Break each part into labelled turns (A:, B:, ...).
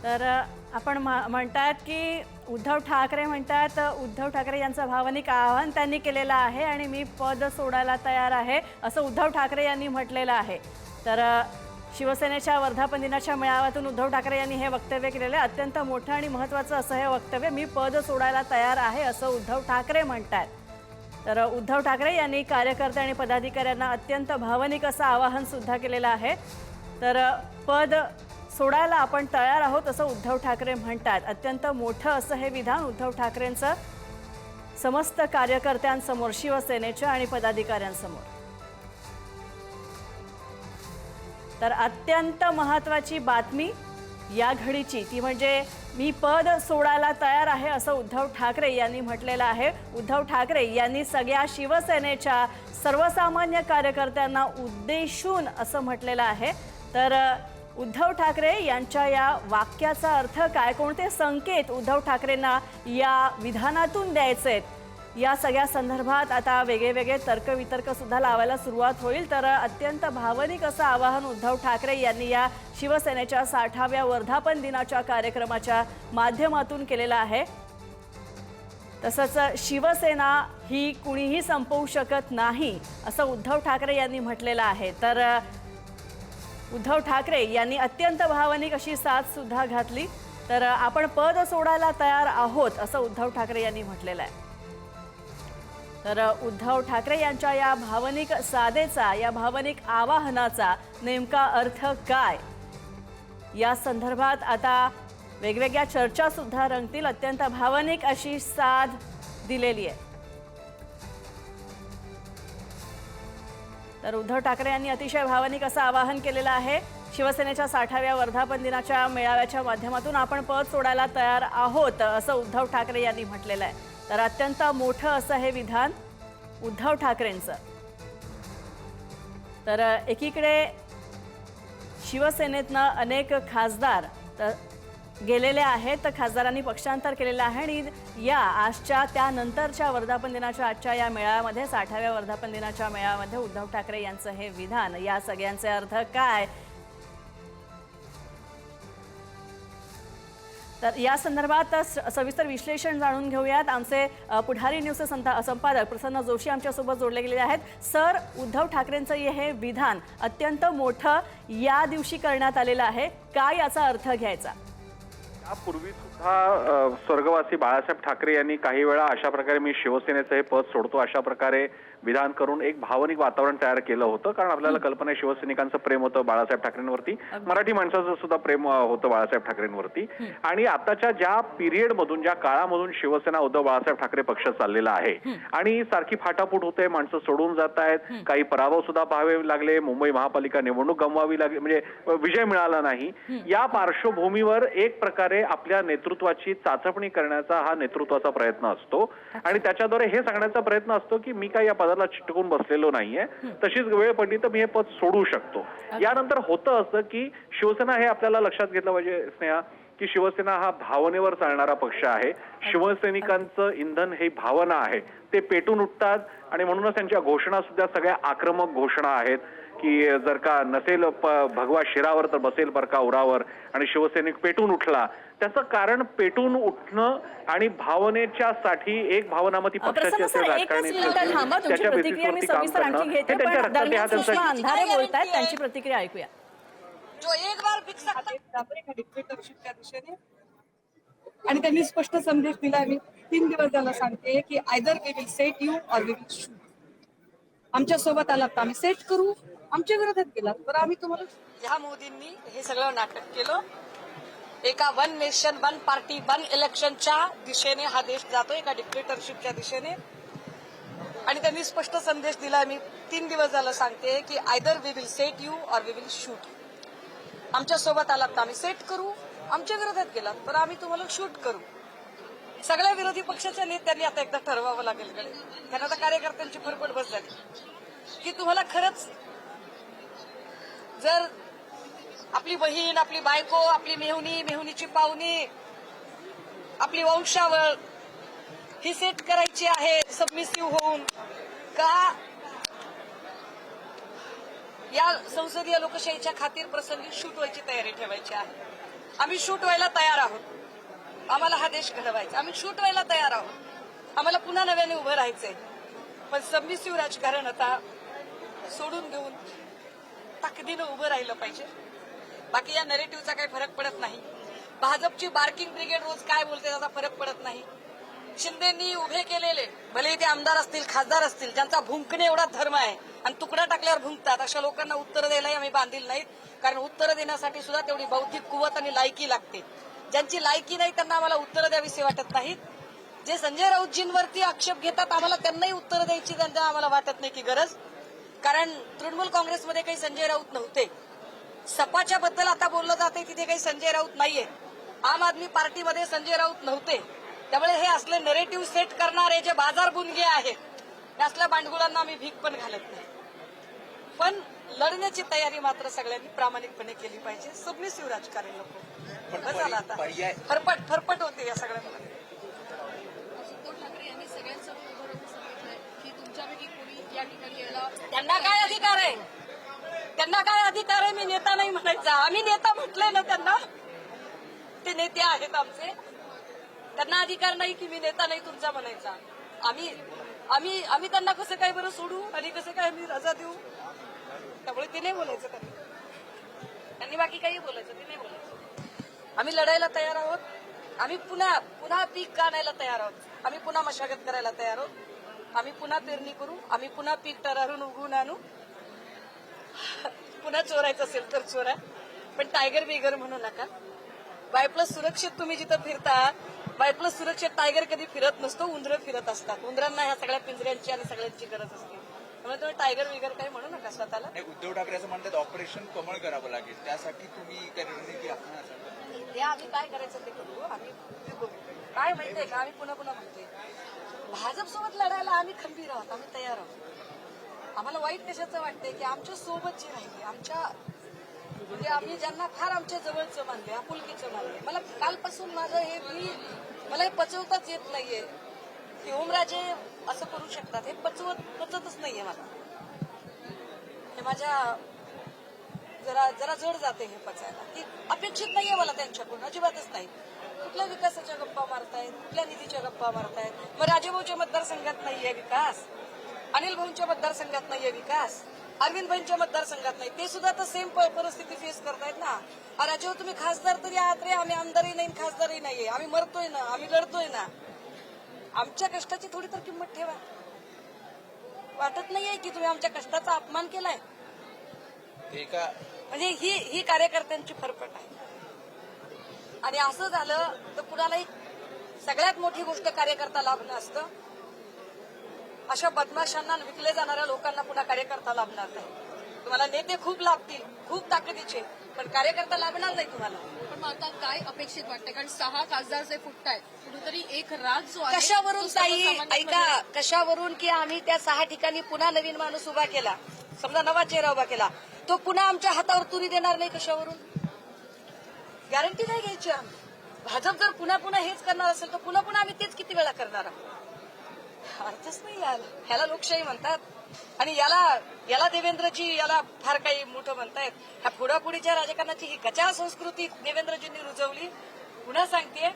A: तर आपण म्हणतात की उद्धव ठाकरे म्हणतात, उद्धव ठाकरे यांचं भावनिक आवाहन त्यांनी केलेलं आहे आणि मी पद सोडायला तयार आहे असं उद्धव ठाकरे यांनी म्हटलेलं आहे। तर शिवसेनेच्या वर्धापन दिनाच्या मेळाव्यातून उद्धव ठाकरे यांनी हे वक्तव्य केलेले आहे। अत्यंत मोठं आणि महत्त्वाचं असं हे वक्तव्य, मी पद सोडायला तयार आहे असं उद्धव ठाकरे म्हणतात। तर उद्धव ठाकरे यांनी कार्यकर्ते आणि पदाधिकाऱ्यांना अत्यंत भावनिक असं आवाहन सुद्धा केलेलं आहे। तर पद सोडायला आपण तयार आहोत असं उद्धव ठाकरे म्हणतात। अत्यंत मोठं असं हे विधान उद्धव ठाकरेंचं समस्त कार्यकर्त्यांसमोर, शिवसेनेच्या आणि पदाधिकाऱ्यांसमोर। तर अत्यंत महत्त्वाची बातमी या घडीची ती म्हणजे मी पद सोडायला तयार आहे असं उद्धव ठाकरे यांनी म्हटलेलं आहे। उद्धव ठाकरे यांनी सगळ्या शिवसेनेच्या सर्वसामान्य कार्यकर्त्यांना उद्देशून असं म्हटलेलं आहे। तर उद्धव ठाकरे यांच्या या वाक्याचा अर्थ काय, कोणते संकेत उद्धव ठाकरेंना या विधानातून द्यायचे आहेत, या सगळ्या संदर्भात आता वेगळे तर्कवितर्क सुद्धा लावायला सुरुवात होईल। तर अत्यंत भावनिक असं आवाहन उद्धव ठाकरे यांनी या शिवसेनेच्या 60व्या वर्धापन दिनाच्या कार्यक्रमाच्या माध्यमातून केलेलं आहे। तसंच शिवसेना ही कुणीही संपवू शकत नाही असं उद्धव ठाकरे यांनी म्हटलेलं आहे। तर उद्धव ठाकरे यांनी अत्यंत भावनिक अशी साथ सुद्धा घातली। तर आपण पद सोडायला तयार आहोत असं उद्धव ठाकरे यांनी म्हटलेलं आहे। तर उद्धव ठाकरे यांच्या या भावनिक सादेचा, या भावनिक आवाहनाचा नेमका अर्थ काय, या संदर्भात आता वेगवेगळ्या चर्चा सुद्धा रंगतील। अत्यंत भावनिक अशी साथ दिलेली आहे। तर उद्धव ठाकरे यांनी अतिशय भावनिक असं आवाहन केलेलं आहे। शिवसेनेच्या 60व्या वर्धापन दिनाच्या मेळाव्याच्या माध्यमातून आपण पद सोडायला तयार आहोत असं उद्धव ठाकरे यांनी म्हटलेलं आहे। तर अत्यंत मोठं असं हे विधान उद्धव ठाकरेंचं। तर एकीकडे शिवसेनेतनं अनेक खासदार गेलेले आहेत, तर खासदारांनी पक्षांतर केलेलं आहे आणि या आजच्या त्यानंतरच्या वर्धापन दिनाच्या आजच्या या मेळाव्यामध्ये, 60व्या वर्धापन दिनाच्या मेळाव्यामध्ये उद्धव ठाकरे यांचं हे विधान, या सगळ्यांचे अर्थ काय, तर या संदर्भात सविस्तर विश्लेषण जाणून घेऊयात। आमचे पुढारी न्यूजचे संपादक प्रसन्न जोशी आमच्यासोबत जोडले गेलेले आहेत। सर, उद्धव ठाकरेंचं हे विधान अत्यंत मोठं या दिवशी करण्यात आलेलं आहे, काय याचा अर्थ घ्यायचा?
B: यापूर्वी सुद्धा स्वर्गवासी बाळासाहेब ठाकरे यांनी काही वेळा अशा प्रकारे मी शिवसेनेचं हे पद सोडतो अशा प्रकारे विधान करून एक भावनिक वातावरण तयार केलं होतं। कारण आपल्याला कल्पना आहे शिवसैनिकांचं प्रेम होतं बाळासाहेब ठाकरेंवरती, मराठी माणसाचं सुद्धा प्रेम होतं बाळासाहेब ठाकरेंवरती। आणि आताच्या ज्या पिरियड मधून, ज्या काळामधून शिवसेना उद्धव बाळासाहेब ठाकरे पक्ष चाललेला आहे आणि सारखी फाटाफूट होते, माणसं सोडून जात आहेत, काही पराभव सुद्धा पाहावे लागले, मुंबई महापालिका निवडणूक गमवावी लागली, म्हणजे विजय मिळाला नाही। या पार्श्वभूमीवर एक प्रकारे आपल्या नेतृत्वाची चाचपणी करण्याचा हा नेतृत्वाचा प्रयत्न असतो आणि त्याच्याद्वारे हे सांगण्याचा प्रयत्न असतो की मी काही या पदाला चिटकून बसलेलो नाहीये, तशीच वेळ पडली तर मी हे पद सोडू शकतो। यानंतर होतं असं की शिवसेना, हे आपल्याला लक्षात घेतलं पाहिजे स्नेहा, की शिवसेना हा भावनेवर चालणारा पक्ष आहे। शिवसैनिकांचं इंधन हे भावना आहे, ते पेटून उठतात आणि म्हणूनच त्यांच्या घोषणा सुद्धा सगळ्या आक्रमक घोषणा आहेत की जर का नसेल भगवा शिरावर तर बसेल परका उरावर, आणि शिवसैनिक पेटून उठला। त्याचं कारण पेटून उठणं आणि भावनेच्या साठी एक भावना मग ती पक्षाची असेल, राजकारणी
A: त्याच्या बेसिसवरती काम करणं, हे त्यांच्या रक्तात हा त्यांचा। अंधारे बोलतायत, त्यांची प्रतिक्रिया ऐकूया।
C: जो एक बार डिक्टेटरशिपच्या दिशेने, आणि त्यांनी स्पष्ट संदेश दिला, मी 3 दिवस झाला सांगते की either we will set you or we will shoot. आमच्या सोबत आलात तर आम्ही सेट करू, आमच्या विरोधात गेलात तर आम्ही तुम्हाला। ह्या मोदींनी हे सगळं नाटक केलं, एका one nation one party one इलेक्शनच्या दिशेने हा देश जातो, एका डिक्टेटरशिपच्या दिशेने। आणि त्यांनी स्पष्ट संदेश दिला, मी 3 दिवस झालं सांगते की either we will set you or we will shoot. आमच्या सोबत आलात तर आम्ही सेट करू, आमच्या विरोधात गेलात तर आम्ही तुम्हाला शूट करू। सगळ्या विरोधी पक्षाच्या नेत्यांनी आता एकदा ठरवावं लागेल, त्यांना आता कार्यकर्त्यांची फरफट बस झाली की तुम्हाला खरंच जर आपली बहीण, आपली बायको, आपली मेहुणी, मेहुणीची पाहुणी, आपली वंशावळ ही सेट करायची आहे सबमिसिव्ह होऊन, का या संसदीय लोकशाहीच्या खातीर प्रसंगी शूट व्हायची तयारी ठेवायची आहे। आम्ही शूट व्हायला तयार आहोत. आम्हाला हा देश घडवायचा. आम्ही शूट व्हायला तयार आहोत. आम्हाला पुन्हा नव्याने उभं राहायचंय. पण सबमिसिव्ह राजकारण आता सोडून देऊन ताकदीनं उभं राहिलं पाहिजे. बाकी या नरेटिव्हचा काही फरक पडत नाही. भाजपची बार्किंग ब्रिगेड रोज काय बोलते त्याचा फरक पडत नाही. शिंदेंनी उभे केलेले भले ते आमदार असतील, खासदार असतील, ज्यांचा भुंकणे एवढा धर्म आहे आणि तुकडा टाकल्यावर भुंकतात, अशा लोकांना उत्तर द्यायलाही आम्ही बांधील नाहीत. कारण उत्तर देण्यासाठी सुद्धा तेवढी बौद्धिक कुवत आणि लायकी लागते. ज्यांची लायकी नाही त्यांना आम्हाला उत्तर द्यावीसे वाटत नाहीत. जे संजय राऊतजींवरती आक्षेप घेतात आम्हाला त्यांनाही उत्तर द्यायची त्यांना आम्हाला वाटत नाही की गरज. कारण तृणमूल काँग्रेसमध्ये काही संजय राऊत नव्हते. सपाच्या बद्दल आता बोललं जाते तिथे काही संजय राऊत नाहीये. आम आदमी पार्टीमध्ये संजय राऊत नव्हते. त्यामुळे हे असले नरेटिव्ह सेट करणारे जे बाजार बुनगे आहेत त्या असल्या भांडगुळांना आम्ही भीक पण घालत नाही. पण लढण्याची तयारी मात्र सगळ्यांनी प्रामाणिकपणे केली पाहिजे. सबमिसिव्ह राजकारण नको. बस झालं आता. फरफट होते या सगळ्यांना.
D: उद्धव ठाकरे यांनी सगळ्यांसमोर उभं राहून सांगितलंय की तुमच्यापैकी कोणी या ठिकाणी यायला
C: त्यांना काय अधिकार आहे? त्यांना काय अधिकार आहे? मी नेता नाही म्हणायचा. आम्ही नेता म्हटलंय ना त्यांना. ते नेते आहेत आमचे. त्यांना अधिकार नाही की मी नेता नाही तुमचा म्हणायचा. आम्ही त्यांना कसं काय बरं सोडू आणि कसं काय आम्ही रजा देऊ? त्यामुळे ते नाही बोलायचं. त्यांनी बाकी काही बोलायचं ते नाही बोलायचं. आम्ही लढायला तयार आहोत. आम्ही पुन्हा पीक आणायला तयार आहोत. आम्ही पुन्हा मशागत करायला तयार आहोत. आम्ही पुन्हा पेरणी करू. आम्ही पुन्हा पीक टरारून उगवून आणू. पुन्हा चोरायचं असेल तर चोरा, पण टायगर बिगर म्हणू नका. बायप्लस सुरक्षित तुम्ही जिथं फिरता, बायप्लस सुरक्षित टायगर कधी फिरत नसतो, उंदरं फिरत असतात. उंदरांना ह्या सगळ्या पिंजऱ्यांची आणि सगळ्यांची गरज असते. त्यामुळे तुम्ही टायगर बिगर काही म्हणू नका स्वतःला.
E: उद्धव ठाकरे असं म्हणतात ऑपरेशन कमळ करावं लागेल, त्यासाठी तुम्ही काय रणनीती आखणार?
C: ते आम्ही काय करायचं ते करू. आम्ही काय माहितीये का, आम्ही पुन्हा म्हणतोय भाजपसोबत लढायला आम्ही खंबीर आहोत. आम्ही तयार आहोत. आम्हाला वाईट कशाचं वाटतंय की आमच्या सोबत जे राहिले, आमच्या म्हणजे आम्ही ज्यांना फार आमच्या जवळचं मानले, आपुलकीचं मानले. मला कालपासून मला हे पचवताच येत नाहीये की ओमराजे असं करू शकतात. हे पचतच नाहीये मला. हे माझ्या जरा जड जाते हे पचायला. की अपेक्षित नाहीये मला त्यांच्याकडून, अजिबातच नाही. कुठल्या विकासाच्या गप्पा मारतायत, कुठल्या निधीच्या गप्पा मारतायत. मग राजेभाऊच्या मतदारसंघात नाहीये विकास, अनिल भाऊंच्या मतदारसंघात नाहीये विकास, अरविंद भाईंच्या मतदारसंघात नाही. ते सुद्धा तर सेम परिस्थिती फेस करतायत ना. राजेभाऊ तुम्ही खासदार तरी आहात रे, आम्ही आमदारही नाही खासदारही नाहीये. आम्ही मरतोय ना, आम्ही लढतोय ना. आमच्या कष्टाची थोडी तर किंमत ठेवा. वाटत नाहीये की तुम्ही आमच्या कष्टाचा अपमान केलाय? म्हणजे ही कार्यकर्त्यांची फरफट आहे. आणि असं झालं तर कुणालाही सगळ्यात मोठी गोष्ट कार्यकर्ता लाभणं असतं. अशा बदमाशांना विकले जाणाऱ्या लोकांना पुन्हा कार्यकर्ता लाभणार नाही. तुम्हाला नेते खूप लाभतील, खूप ताकदीचे, पण कार्यकर्ता लाभणार नाही तुम्हाला.
D: पण आता काय अपेक्षित वाटतं? कारण 6 खासदार जे फुटतायत, कुठेतरी एक राज जो आहे
C: कशावरून
D: तो
C: ताई
D: सर्वसामान्यांमध्ये-
C: ऐका, कशावरून की आम्ही त्या 6 ठिकाणी पुन्हा नवीन माणूस उभा केला, समजा नवा चेहरा उभा केला, तो पुन्हा आमच्या हातावर तुरी देणार नाही. कशावरून गॅरंटी नाही घ्यायची आम्ही. भाजप जर पुन्हा हेच करणार असेल तर पुन्हा आम्ही तेच किती वेळा करणार आहोत? अर्थच नाही ह्याला लोकशाही म्हणतात. आणि याला देवेंद्रजी याला फार काही मोठं म्हणतायत. ह्या पुढापुढीच्या राजकारणाची ही गचाळ संस्कृती देवेंद्रजींनी रुजवली. पुन्हा सांगतेय.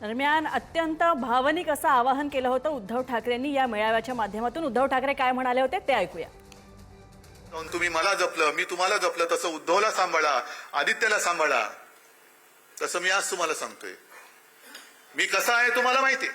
A: दरम्यान अत्यंत भावनिक असं आवाहन केलं होतं उद्धव ठाकरेंनी या मेळाव्याच्या माध्यमातून. उद्धव ठाकरे काय म्हणाले होते ते ऐकूया.
F: तुम्ही मला जपलं, मी तुम्हाला जपलं, तसं उद्धवला सांभाळा, आदित्यला सांभाळा. तसं मी आज तुम्हाला सांगतोय. मी कसा आहे तुम्हाला माहितीये.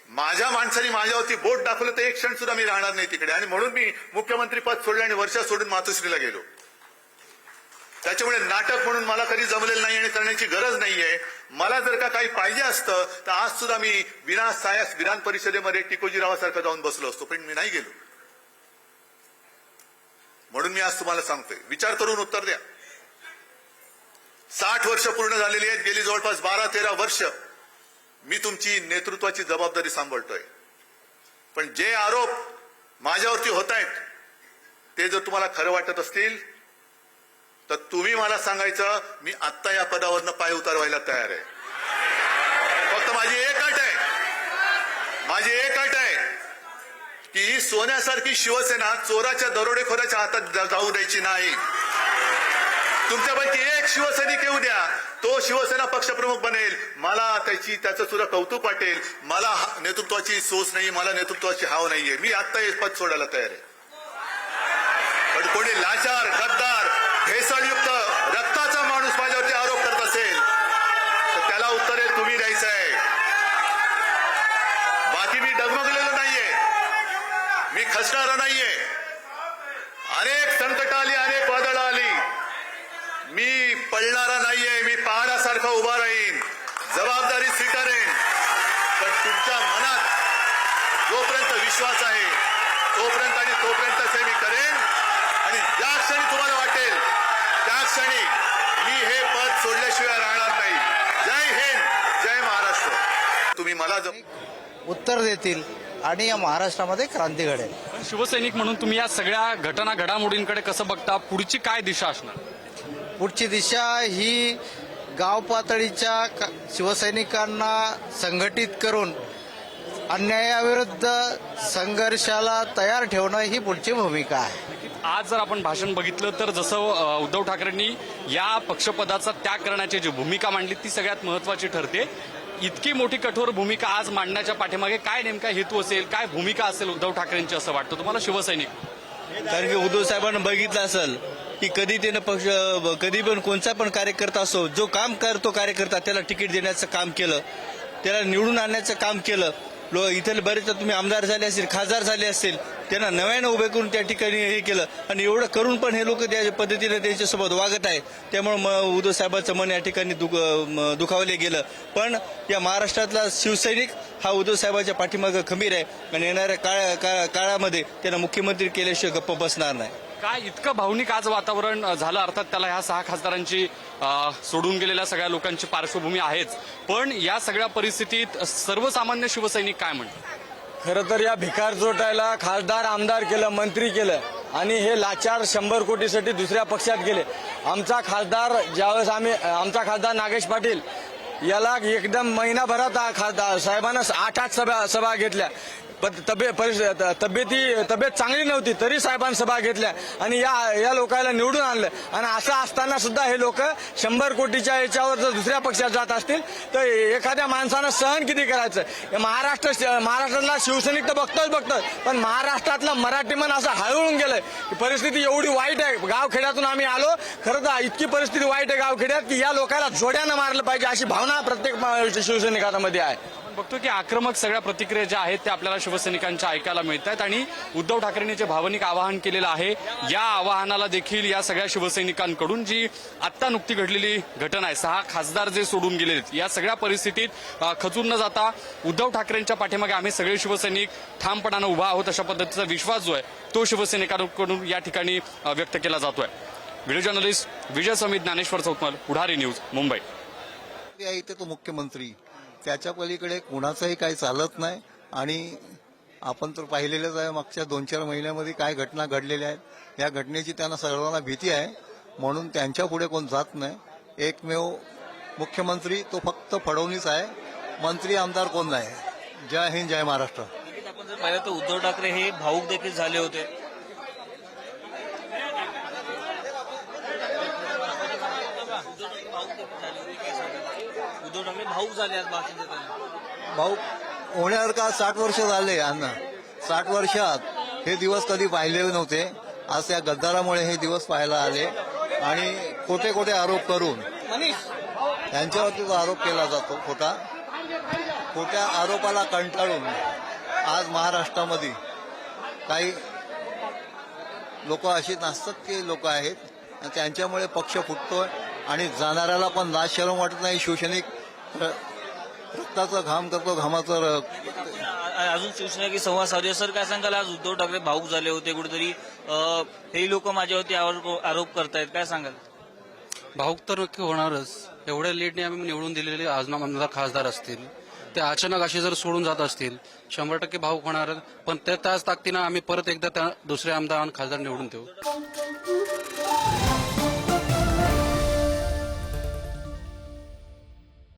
F: माझ्या माणसाने माझ्यावरती बोट दाखवलं तर एक क्षण सुद्धा मी राहणार नाही तिकडे. आणि म्हणून मी मुख्यमंत्री पद सोडलं आणि वर्षा सोडून मातोश्रीला गेलो. त्याच्यामुळे नाटक म्हणून मला कधी जमलेलं नाही आणि करण्याची गरज नाहीये. मला जर का काही पाहिजे असतं तर आज सुद्धा मी विधान परिषदेमध्ये टिकोजीरावासारखं जाऊन बसलो असतो, पण मी नाही गेलो. म्हणून मी आज तुम्हाला सांगतोय, विचार करून उत्तर द्या. 60 वर्ष पूर्ण झालेली आहेत. गेली जवळपास 12-13 वर्ष मी तुमची नेतृत्वाची जबाबदारी सांभाळतोय. पण जे आरोप माझ्यावरती होत आहेत ते जर तुम्हाला खरं वाटत असतील तर तुम्ही मला सांगायचं, मी आत्ता या पदावरनं पाय उतारवायला तयार आहे. फक्त माझी एक अट आहे की ही सोन्यासारखी शिवसेना चोराच्या दरोडेखोराच्या हातात जाऊ द्यायची नाही. तुमच्यापैकी एक शिवसैनिक येऊ द्या, तो शिवसेना पक्षप्रमुख बनेल, मला त्याचं सुद्धा कौतुक वाटेल. मला नेतृत्वाची सोच नाही, मला नेतृत्वाची हाव नाहीये. मी आत्ता हे पद सोडायला तयार आहे. पण कोणी लाचार, गद्दार, भेसळयुक्त रक्ताचा माणूस माझ्यावरती आरोप करत असेल तर त्याला उत्तर हे तुम्ही द्यायचं आहे. बाकी मी डगमगलेलो नाहीये, मी खचणारा नाहीये. अनेक संकट आली, अनेक वादळ आली, मी पळणारा नाहीये. मी पहाडासारखा उभा राहीन, जबाबदारी स्वीकारेन. पण तुमच्या मनात जोपर्यंत विश्वास आहे तोपर्यंत आणि तोपर्यंतच हे मी करेन. आणि ज्या क्षणी तुम्हाला वाटेल त्या क्षणी मी हे पद सोडल्याशिवाय राहणार नाही. जय हिंद, जय महाराष्ट्र. तुम्ही मला
G: उत्तर देतील आणि या महाराष्ट्रामध्ये क्रांती घडेल.
H: पण शिवसैनिक म्हणून तुम्ही या सगळ्या घटना घडामोडींकडे कसं बघता? पुढची काय दिशा असणार?
G: पुढची दिशा ही गाव पातळीच्या शिवसैनिकांना संघटित करून अन्यायाविरुद्ध संघर्षाला तयार ठेवणं ही पुढची भूमिका आहे.
H: आज जर आपण भाषण बघितलं तर जसं उद्धव ठाकरेंनी या पक्षपदाचा त्याग करण्याची जी भूमिका मांडली ती सगळ्यात महत्वाची ठरते. इतकी मोठी कठोर भूमिका आज मांडण्याच्या पाठीमागे काय नेमका हेतू असेल, काय भूमिका असेल उद्धव ठाकरेंची असं वाटतं तुम्हाला शिवसैनिक?
I: कारण की उद्धव साहेबांना बघितलं असेल की कधी त्यानं पक्ष कधी पण कोणता पण कार्यकर्ता असो, जो काम करतो कार्यकर्ता त्याला तिकीट देण्याचं काम केलं, त्याला निवडून आणण्याचं काम केलं. इथले बरेच तुम्ही आमदार झाले असतील, खासदार झाले असतील, त्यांना नव्यानं उभे करून त्या ठिकाणी हे केलं. आणि एवढं करून पण हे लोक त्या पद्धतीने त्यांच्यासोबत वागत आहे. त्यामुळे उद्धव साहेबांचं मन या ठिकाणी दुखावले गेलं. पण या महाराष्ट्रातला शिवसैनिक हा उद्धव साहेबांच्या पाठीमागं खंबीर आहे आणि येणाऱ्या काळामध्ये त्यांना मुख्यमंत्री केल्याशिवाय गप्प बसणार नाही.
H: काय इतकं भावनिक आज वातावरण झालं? अर्थात त्याला ह्या 6 खासदारांची सोडून गेलेल्या सगळ्या लोकांची पार्श्वभूमी आहेच, पण या सगळ्या परिस्थितीत सर्वसामान्य शिवसैनिक काय म्हणतात?
I: खरं तर या भिकार चोटायला खासदार आमदार केलं, मंत्री केलं आणि हे लाचार 100 कोटीसाठी दुसऱ्या पक्षात गेले. आमचा खासदार नागेश पाटील याला एकदम महिनाभरात खासदार साहेबांना 8 सभा घेतल्या. तब्येत चांगली नव्हती तरी साहेबांनी सभा घेतल्या आणि या लोकांना निवडून आणलं. आणि असं असताना सुद्धा हे लोक 100 कोटीच्या याच्यावर जर दुसऱ्या पक्षात जात असतील तर एखाद्या माणसानं सहन किती करायचं? महाराष्ट्रातला शिवसैनिक तर बघतोच, पण महाराष्ट्रातला मराठी मन असं हळून गेलंय. परिस्थिती एवढी वाईट आहे. गावखेड्यातून आम्ही आलो, खरं तर इतकी परिस्थिती वाईट आहे गावखेड्यात की या लोकांना जोड्यानं मारलं पाहिजे अशी भावना प्रत्येक शिवसैनिकांमध्ये आहे.
H: बघतो की आक्रमक सगळ्या प्रतिक्रिया ज्या आहेत त्या आपल्याला शिवसैनिकांच्या ऐकायला मिळत आहेत आणि उद्धव ठाकरेंनी जे भावनिक आवाहन केलेलं आहे या आवाहनाला देखील या सगळ्या शिवसैनिकांकडून जी आत्ता नुकती घडलेली घटना आहे, 6 खासदार जे सोडून गेलेत, या सगळ्या परिस्थितीत खचून न जाता उद्धव ठाकरेंच्या पाठीमागे आम्ही सगळे शिवसैनिक ठामपणानं उभा आहोत अशा पद्धतीचा विश्वास जो आहे तो शिवसैनिकांकडून या ठिकाणी व्यक्त केला जातोय. व्हिडिओ जर्नलिस्ट विजय समित, ज्ञानेश्वर चौतमल, पुढारी न्यूज, मुंबई.
G: इथे तो मुख्यमंत्री, त्याच्या पलीकडे कुणाचंही काही चालत नाही. आणि आपण तर पाहिलेलंच आहे मागच्या 2-4 महिन्यामध्ये काय घटना घडलेल्या आहेत. या घटनेची त्यांना सर्वांना भीती आहे म्हणून त्यांच्या पुढे कोण जात नाही. एकमेव मुख्यमंत्री तो फक्त फडणवीस आहे, मंत्री आमदार कोण नाही. जय हिंद, जय महाराष्ट्र.
J: आपण जर पाहिलं तर उद्धव ठाकरे हे भाऊक देखील झाले होते. उद्धव ठाकरे भाऊक झाले आज भाषण देताना.
G: भाऊ होण्यासारखा 60 वर्ष झाले यांना. 60 वर्षात हे दिवस कधी पाहिले नव्हते. आज त्या गद्दारामुळे हे दिवस पाहायला आले आणि खोटे खोटे आरोप करून त्यांच्यावरती आरोप केला जातो. खोट्या आरोपाला कंटाळून आज महाराष्ट्रामध्ये काही लोक अशी नास्तिक लोक आहेत, त्यांच्यामुळे पक्ष फुटतोय आणि जाणाऱ्याला पण लाज शरम वाटत नाही. शिवसैनिक रक्ताचा घाम करतो, घामाचं
J: अजून शिवसेनेची संवाद साधूया. सर काय सांगाल, आज उद्धव ठाकरे भाऊक झाले होते कुठेतरी, हे लोक माझ्यावरती आरोप करतायत, काय सांगाल?
K: भाऊक तर नक्की होणारच. एवढ्या लेटने आम्ही निवडून दिलेले आमदार खासदार असतील ते अचानक असे जर सोडून जात असतील 100% भाऊक होणार. पण त्याच ताकदीनं आम्ही परत एकदा त्या दुसऱ्या आमदार आणि खासदार निवडून देऊ.